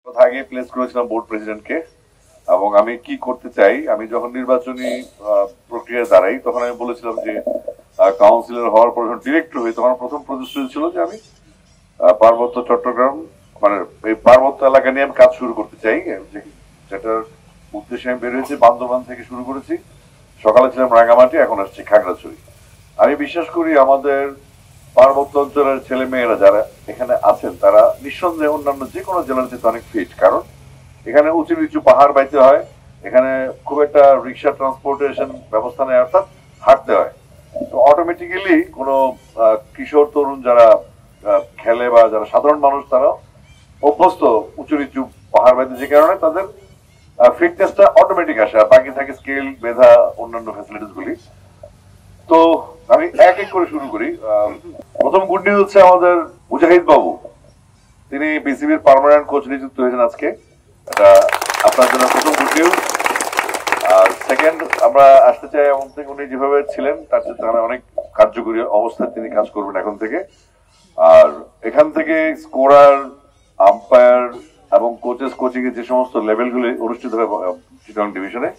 কথা আগে প্লেস করেছিলাম বোর্ড প্রেসিডেন্টকে, এবং আমি কি করতে চাই, আমি যখন নির্বাচনী প্রক্রিয়ায় দাঁড়াই তখন আমি বলেছিলাম যে কাউন্সিলর হওয়ার পর যখন ডিরেক্টর হই তখন প্রথম প্রতিশ্রুতি ছিল যে আমি পার্বত্য চট্টগ্রাম মানে এই পার্বত্য এলাকা নিয়ে আমি কাজ শুরু করতে চাই। যেটার উদ্দেশ্যে আমি বের হয়েছি বান্দরবান থেকে শুরু করেছি, সকালে ছিলাম রাঙামাটি, এখন আসছি খাগড়াছড়ি। আমি বিশ্বাস করি আমাদের পার্বত্য অঞ্চলের ছেলে মেয়েরা যারা এখানে আছেন তারা নিঃসন্দেহে অন্যান্য যে কোনো জেলার চেয়ে অনেক ফিট, কারণ এখানে উঁচু নিচু পাহাড় বাইতে হয়, এখানে খুব একটা রিক্সা ট্রান্সপোর্টেশন ব্যবস্থা নেই, অর্থাৎ হাঁটতে হয়। তো অটোমেটিক্যালি কোনো কিশোর তরুণ যারা খেলে বা যারা সাধারণ মানুষ তারা অভ্যস্ত উঁচু নিচু পাহাড় বাইতে, যে কারণে তাদের ফিটনেসটা অটোমেটিক আসে, আর বাকি থাকে স্কেল মেধা অন্যান্য ফ্যাসিলিটিস গুলি। তো আমি এক এক করে শুরু করি। প্রথম গুড নিউজ হচ্ছে আমাদের মুজাহিদ বাবু, তিনি বিসিবির পার্মানেন্ট কোচ নিযুক্ত হয়েছেন আজকে। এটা আপনার জন্য প্রথম গুড নিউজ। আর সেকেন্ড, আমরা আসতে চাই এমন থেকে উনি যেভাবে ছিলেন তার চেয়ে অনেক কার্যকরী অবস্থায় তিনি কাজ করবেন এখন থেকে। আর এখান থেকে স্কোরার, আম্পায়ার এবং কোচেস কোচিং এর যে সমস্ত লেভেলগুলি অনুষ্ঠিত হয় চিটাগং ডিভিশনে,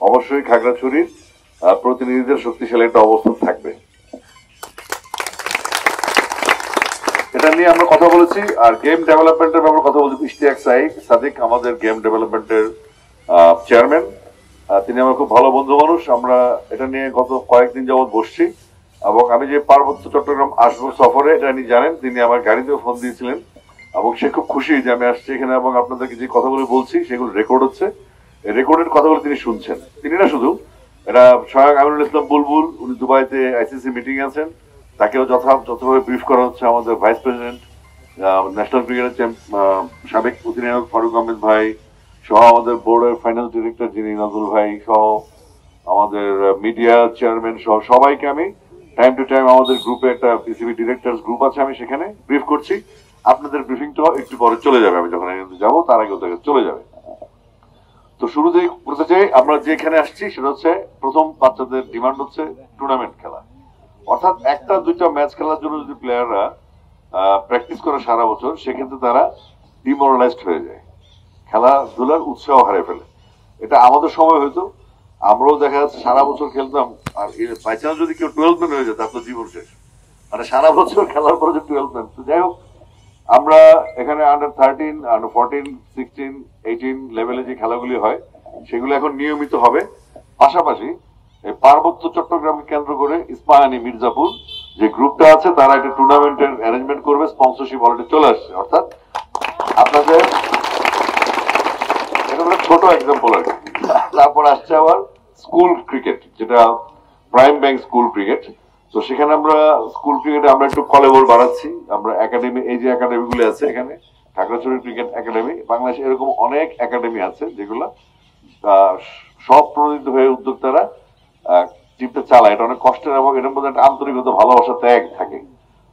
অবশ্যই খাগড়াছড়ির প্রতিনিধিদের শক্তিশালী একটা অবস্থান থাকবে, এটা নিয়ে আমরা কথা বলেছি। আর গেম ডেভেলপমেন্টের ব্যাপারে কথা বলছি, ইশতিয়াক সাদিক আমাদের গেম ডেভেলপমেন্টের চেয়ারম্যান, তিনি আমার খুব ভালো বন্ধু মানুষ। আমরা এটা নিয়ে গত কয়েকদিন যাবৎ বসছি, এবং আমি যে পার্বত্য চট্টগ্রাম আসবো সফরে এটা তিনি জানেন, তিনি আমার গাড়িতেও ফোন দিয়েছিলেন, এবং সে খুব খুশি যে আমি আসছি এখানে, এবং আপনাদেরকে যে কথাগুলো বলছি সেগুলো রেকর্ড হচ্ছে, এই রেকর্ডের কথাগুলো তিনি শুনছেন। তিনি না শুধু, এটা স্বয়ং আমিনুল ইসলাম বুলবুল, উনি দুবাইতে আইসিসি মিটিং আছেন, তাকেও যথাযথভাবে ব্রিফ করা হচ্ছে। আমাদের ভাইস প্রেসিডেন্ট, ন্যাশনাল ক্রিকেটের সাবেক অধিনায়ক ফারুক আহমেদ ভাই সহ, আমাদের বোর্ডের ফাইন্যান্স ডিরেক্টর যিনি নাজুল ভাই সহ, আমাদের মিডিয়া চেয়ারম্যান সহ সবাইকে আমি টাইম টু টাইম, আমাদের গ্রুপে একটা পিসিবি ডিরেক্টরস গ্রুপ আছে, আমি সেখানে ব্রিফ করছি। আপনাদের ব্রিফিংটাও একটু পরে চলে যাবে, আমি যখন যাবো তার আগে ওদের চলে যাবে। তো শুরুতেই বলতে চাই, আমরা যেখানে আসছি সেটা হচ্ছে প্রথম বাচ্চাদের ডিমান্ড হচ্ছে টুর্নামেন্ট খেলা, অর্থাৎ একটা দুইটা ম্যাচ খেলার জন্য যদি প্লেয়াররা প্র্যাকটিস করে সারা বছর, সেক্ষেত্রে তারা ডিমোরালাইজড হয়ে যায়, খেলাধুলার উৎসাহ হারিয়ে ফেলে। এটা আমাদের সময় হয়তো আমরাও দেখা যাচ্ছে সারা বছর খেলতাম, আর বাই চান্স যদি কেউ 12 ম্যান হয়ে যায় তার তো জীবন শেষ, মানে সারা বছর খেলার পরে যে 12 ম্যান। তো যাই হোক, আমরা এখানে আন্ডার 13, আন্ডার 14, 16, 18 লেভেলে যে খেলাগুলি হয় সেগুলো এখন নিয়মিত হবে। পাশাপাশি পার্বত্য চট্টগ্রামকে কেন্দ্র করে ইস্পাহানি মির্জাপুর যে গ্রুপটা আছে তারা একটা টুর্নামেন্টের অ্যারেঞ্জমেন্ট করবে, স্পন্সরশিপ অলরেডি চলে আসছে। অর্থাৎ আপনাদের এটা ছোট এক্সাম্পল আর কি। তারপর আসছে আবার স্কুল ক্রিকেট, যেটা প্রাইম ব্যাংক স্কুল ক্রিকেট। তো সেখানে আমরা স্কুল ক্রিকেটে আমরা একটু কলেবর বাড়াচ্ছি। আমরা একাডেমি, এই যে একাডেমি গুলো আছে এখানে, খাগড়াছড়ি ক্রিকেট একাডেমি, বাংলাদেশে এরকম অনেক একাডেমি আছে যেগুলো সব প্রণোদিত হয়ে উদ্যোক্তারা টিমটা চালায়। এটা অনেক কষ্টের, এবং এটার মধ্যে একটা আন্তরিকতা, ভালোবাসা, ত্যাগ থাকে।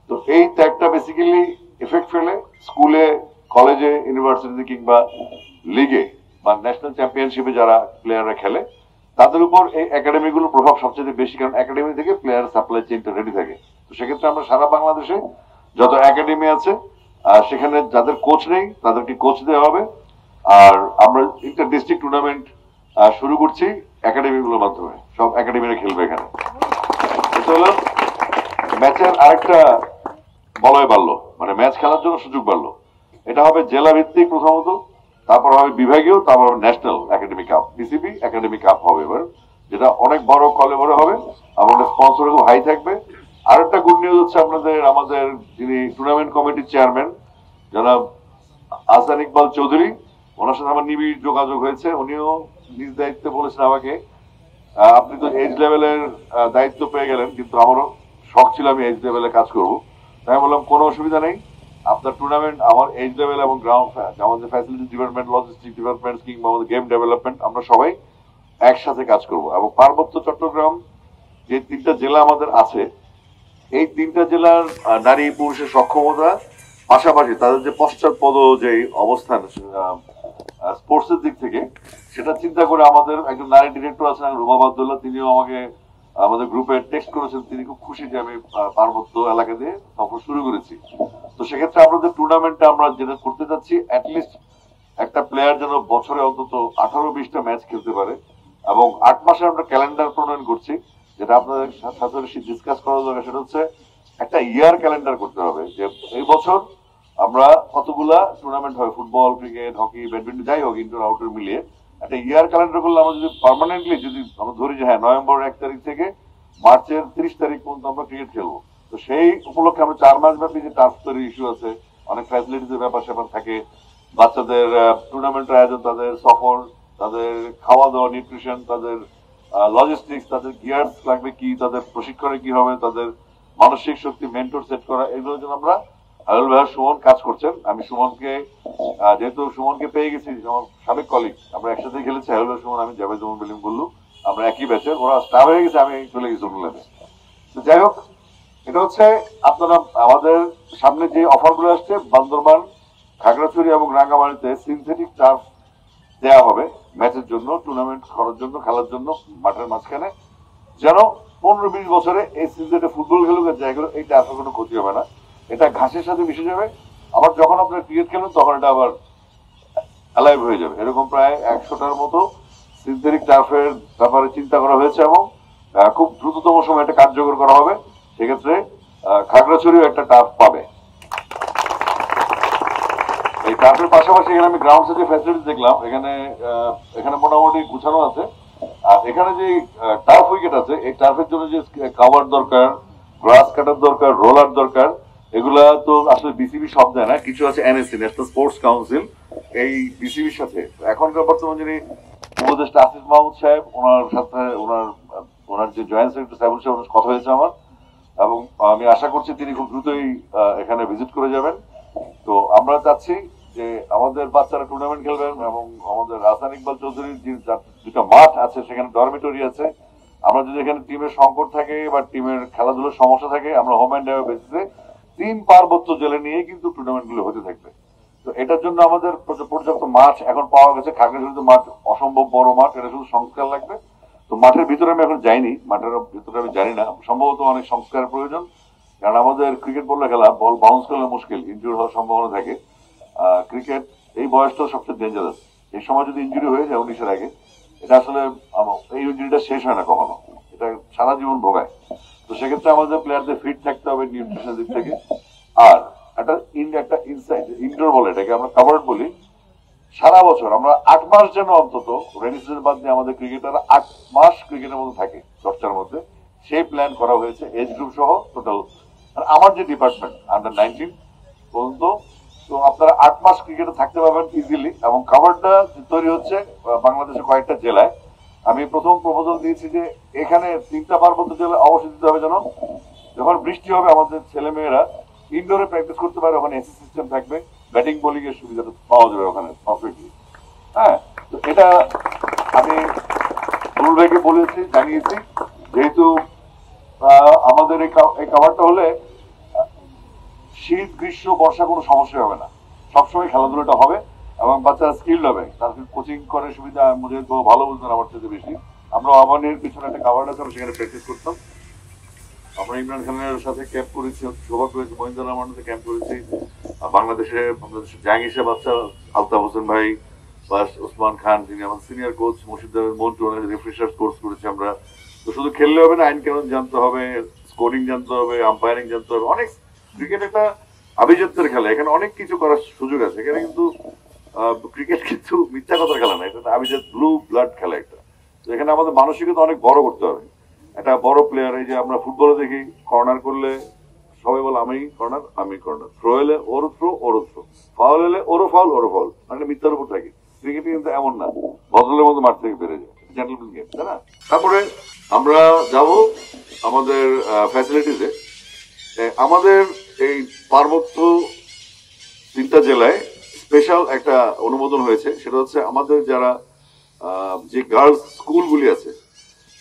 তো এই ত্যাগটা বেসিক্যালি এফেক্ট ফেলে স্কুলে, কলেজে, ইউনিভার্সিটিতে কিংবা লিগে বা ন্যাশনাল চ্যাম্পিয়নশিপে যারা প্লেয়াররা খেলে তাদের উপর এই একাডেমিগুলোর প্রভাব সবচেয়ে বেশি, কারণ একাডেমি থেকে প্লেয়ার সাপ্লাই চেইনটা রেডি থাকে। তো সেক্ষেত্রে আমরা সারা বাংলাদেশে যত একাডেমি আছে সেখানে যাদের কোচ নেই তাদেরকে কোচ দেওয়া হবে। আর আমরা ইন্টার ডিস্ট্রিক্ট টুর্নামেন্ট শুরু করছি একাডেমিগুলোর মাধ্যমে, সব একাডেমিরা খেলবে এখানে। এটা হলো ম্যাচের আরেকটা বলয় বাড়লো, মানে ম্যাচ খেলার জন্য সুযোগ বাড়লো। এটা হবে জেলা ভিত্তিক প্রথমত, তারপর হবে বিভাগীয়, তারপর national academy cup, BCB academy cup হবে এবার, যেটা অনেক বড় কলেবরে হবে, আমাদের স্পন্সর খুব হাই থাকবে। আর একটা গুড নিউজ হচ্ছে আপনাদের, আমাদের যিনি টুর্নামেন্ট কমিটির চেয়ারম্যান যারা আহসান ইকবাল চৌধুরী, ওনার সাথে আমার নিবিড় যোগাযোগ হয়েছে। উনিও নিজ দায়িত্বে বলেছেন আমাকে, আপনি তো এজ লেভেলের দায়িত্ব পেয়ে গেলেন, কিন্তু আমারও শখ ছিল আমি এজ লেভেলে কাজ করবো। তাই বললাম কোনো অসুবিধা নেই, আপনার টুর্নামেন্ট আমার এজ লেভেল এবং গ্রাউন্ড, আমাদের ফ্যাসিলিটি ডিপার্টমেন্ট, লজিস্টিক ডিপার্টমেন্ট কিংবা আমাদের গেম ডেভেলপমেন্ট, আমরা সবাই একসাথে কাজ করব। এবং পার্বত্য চট্টগ্রাম যে তিনটা জেলা আমাদের আছে, এই তিনটা জেলার নারী পুরুষের সক্ষমতা, পাশাপাশি তাদের যে পশ্চাৎপদ যে অবস্থান স্পোর্টসের দিক থেকে, সেটা চিন্তা করে আমাদের একজন নারী ডিরেক্টর আছেন রুমা আব্দুল্লাহ, তিনিও আমাকে আমাদের গ্রুপে টেক্সট করেছেন, তিনি খুব খুশি যে আমি পার্বত্য এলাকা দিয়ে সফর শুরু করেছি। তো সেক্ষেত্রে আপনাদের টুর্নামেন্টটা আমরা যেটা করতে যাচ্ছি, অ্যাটলিস্ট একটা প্লেয়ার যেন বছরে অন্তত 18-20টা ম্যাচ খেলতে পারে, এবং 8 মাসে আমরা ক্যালেন্ডার প্রণয়ন করছি, যেটা আপনাদের সাথে ডিসকাস করা দরকার। সেটা হচ্ছে একটা ইয়ার ক্যালেন্ডার করতে হবে, যে এই বছর আমরা কতগুলা টুর্নামেন্ট হয়, ফুটবল, ক্রিকেট, হকি, ব্যাডমিন্টন, যাই হোক, ইনডোর আউটডোর মিলিয়ে একটা ইয়ার ক্যালেন্ডার করলে আমরা যদি পার্মানেন্টলি যদি আমরা ধরি যে হ্যাঁ নভেম্বর 1 তারিখ থেকে মার্চের 30 তারিখ পর্যন্ত আমরা ক্রিকেট খেলবো, তো সেই উপলক্ষে আমরা 4 মাস ব্যাপী যে টার্ফ তৈরির ইস্যু আছে, অনেক ফ্যাসিলিটিসের ব্যাপার স্যাপার থাকে, বাচ্চাদের টুর্নামেন্টের আয়োজন, তাদের সফর, তাদের খাওয়া দাওয়া, নিউট্রিশন, তাদের লজিস্টিক্স, তাদের গিয়ার্স লাগবে কি, তাদের প্রশিক্ষণে কি হবে, তাদের মানসিক শক্তি, মেন্টর সেট করা, এগুলোর জন্য আমরা হায়ুল ভাই সুমন কাজ করছেন। আমি সুমনকে যেহেতু সুমনকে পেয়ে গেছি, আমার সাবেক কলিগ, আমরা একসাথে খেলেছি, হায়ুল ভাই সুমন, আমি জাভেদ জামান বিলিম বললু, আমরা একই ব্যাচের, ওরা স্টার হয়ে গেছে, আমি চলে গেছি ইংল্যান্ডে। তো যাই হোক, এটা হচ্ছে আপনারা আমাদের সামনে যে অফারগুলো আসছে, বান্দরবান, খাগড়াছড়ি এবং রাঙ্গামাটিতে সিনথেটিক টার্ফ দেওয়া হবে ম্যাচের জন্য, টুর্নামেন্ট করার জন্য, খেলার জন্য, মাঠের মাঝখানে, যেন 15-20 বছরে এই সিজনে ফুটবল খেলুক জায়গাগুলো এই টার্ফের কোনো ক্ষতি হবে না, এটা ঘাসের সাথে মিশে যাবে, আবার যখন আপনার ক্রিকেট খেলবেন তখন এটা আবার অ্যালাইভ হয়ে যাবে। এরকম প্রায় 100টার মতো সিনথেটিক টার্ফের ব্যাপারে চিন্তা করা হয়েছে, এবং খুব দ্রুততম সময় এটা কার্যকর করা হবে। সেক্ষেত্রে খাগড়াছড়িও একটা টার্ফ পাবে। এই টার্ফের পাশাপাশি এখানে আমি গ্রাউন্ড সেটের ফ্যাসিলিটি দেখলাম, এখানে মোটামুটি গুছানো আছে। আর এখানে যে টার্ফ উইকেট আছে, এই টার্ফের জন্য যে কাভার দরকার, গ্রাস কাটার দরকার, রোলার দরকার, এগুলা তো আসলে বিসিবি সব দেয় না, কিছু আছে এনএসসি, ন্যাশনাল স্পোর্টস কাউন্সিল, এই বিসিবির সাথে এখনকার বর্তমান যিনি উপদেষ্টা আসিফ মাহমুদ সাহেব, ওনার সাথে ওনার যে জয়েন্ট সেক্রেটারি সাহেব সাহেব কথা হয়েছে আমার, এবং আমি আশা করছি তিনি খুব দ্রুতই এখানে ভিজিট করে যাবেন। তো আমরা চাচ্ছি যে আমাদের বাচ্চারা টুর্নামেন্ট খেলবেন, এবং আমাদের হাসান ইকবাল চৌধুরীর যে দুটা মাঠ আছে, সেখানে ডরমিটরি আছে, আমরা যদি এখানে টিমের সংকট থাকে বা টিমের খেলাধুলার সমস্যা থাকে, আমরা হোম অ্যান্ড অ্যাওয়ে বেসিসে 3 পার্বত্য জেলা নিয়ে কিন্তু টুর্নামেন্ট গুলো হতে থাকবে। তো এটার জন্য আমাদের পর্যাপ্ত মাঠ এখন পাওয়া গেছে। খাগড়াছড়িতে মাঠ অসম্ভব বড় মাঠ, এটা শুধু সংস্কার লাগবে। তো মাঠের ভিতরে আমি এখন যাইনি, মাঠের ভিতরে আমি জানি না, সম্ভবত অনেক সংস্কারের প্রয়োজন, কারণ আমাদের ক্রিকেট বললে খেলা, বল বাউন্স করলে মুশকিল, ইনজুরি হওয়ার সম্ভাবনা থাকে। ক্রিকেট এই বয়সটা সবচেয়ে ডেঞ্জারাস, এই সময় যদি ইনজুরি হয়ে যায় 19-এর আগে, এটা আসলে এই ইনজুরিটা শেষ হয় না কখনো, এটা সারা জীবন ভোগায়। তো সেক্ষেত্রে আমাদের প্লেয়ারদের ফিট থাকতে হবে নিউট্রিশনের দিক থেকে। আর একটা ইনসাইড ইনডোর বলে, এটাকে আমরা কাভার্ড বলি, সারা বছর আমরা 8 মাস যেন অন্তত রেনি সিজন বাদ দিয়ে আমাদের ক্রিকেটাররা 8 মাস ক্রিকেটের মধ্যে থাকে চর্চার মধ্যে, সেই প্ল্যান করা হয়েছে এজ গ্রুপ সহ টোটাল। আমার যে ডিপার্টমেন্ট আন্ডার-19 পর্যন্ত, তো আপনারা 8 মাস ক্রিকেটে থাকতে পারবেন ইজিলি, এবং খাবারটা তৈরি হচ্ছে বাংলাদেশের কয়েকটা জেলায়। আমি প্রথম প্রপোজাল দিয়েছি যে এখানে 3টা পার্বত্য জেলায় অবশ্যই দিতে হবে, যেন যখন বৃষ্টি হবে আমাদের ছেলে মেয়েরা ইনডোরে প্র্যাকটিস করতে পারে, ওখানে এসি সিস্টেম থাকবে, ব্যাটিং বোলিং এর সুবিধাটা পাওয়া যাবে ওখানে পারফেক্টলি। হ্যাঁ, তো এটা আমি রুল ভাইকে বলেছি, জানিয়েছি, যেহেতু আমাদের এই কাভারটা হলে শীত, গ্রীষ্ম, বর্ষা কোনো সমস্যা হবে না, সবসময় খেলাধুলাটা হবে, এবং বাচ্চারা স্কিল হবে, তার কোচিং করে সুবিধা, মুঝে তো ভালো বুঝতেন আমার চেয়ে বেশি। আমরা আমানের পিছনে একটা কাভার আছে, আমরা সেখানে প্র্যাকটিস করতাম। আমরা ইমরান খানের সাথে ক্যাম্প করেছি, সৌভাগ্য হয়েছে মহিন্দ্রা রহমানের সাথে ক্যাম্প করেছি, বাংলাদেশের জাহাঙ্গীর বাচ্চা, আলতাফ হোসেন ভাই, প্লাস ওসমান খান, যিনি আমার সিনিয়র কোচ, মুর্শিদ মন্টু, রিফ্রেশার কোর্স করেছি আমরা। তো শুধু খেললে হবে না, আইন কানুন জানতে হবে, স্কোরিং জানতে হবে, আম্পায়ারিং জানতে হবে, অনেক। ক্রিকেট একটা আভিজাত্যের খেলা, এখানে অনেক কিছু করার সুযোগ আছে। এখানে কিন্তু ক্রিকেট কিন্তু মিথ্যা কথার খেলা না, এটা আভিজাত ব্লু ব্লাড খেলা একটা। তো এখানে আমাদের মানসিকতা অনেক বড় করতে হবে, একটা বড় প্লেয়ার। এই যে আমরা ফুটবলে দেখি, কর্নার করলে সবাই বলে আমি কর্নার, আমি কর্নার, থ্রো এলে ওরও থ্রো, ওরও থ্রো, ফাউল এলে ওরও ফাউল, ওরও ফাউল, মানে মিথ্যার উপর থাকে। ক্রিকেটে কিন্তু এমন না, ভদ্রলের মতো মাঠ থেকে বেড়ে যায়, জেন্টলম্যান গেম, তাই না? তারপরে আমরা যাব আমাদের ফ্যাসিলিটিসে। আমাদের এই পার্বত্য 3টা জেলায় স্পেশাল একটা অনুমোদন হয়েছে, সেটা হচ্ছে আমাদের যারা যে গার্লস স্কুলগুলি আছে,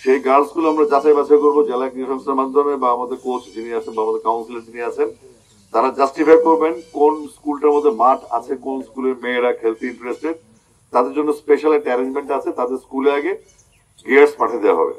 সেই গার্লস স্কুল আমরা যাচাই বাছাই করবো জেলা ক্রীড়া সংস্থার মাধ্যমে, বা আমাদের কোচ যিনি আছেন বা আমাদের কাউন্সিলর যিনি আছেন, তারা জাস্টিফাই করবেন কোন স্কুলটার মধ্যে মাঠ আছে, কোন স্কুলের মেয়েরা খেলতে ইন্টারেস্টেড, তাদের জন্য স্পেশাল একটা অ্যারেঞ্জমেন্ট আছে। তাদের স্কুলে আগে গিয়ার্স পাঠিয়ে দেওয়া হবে,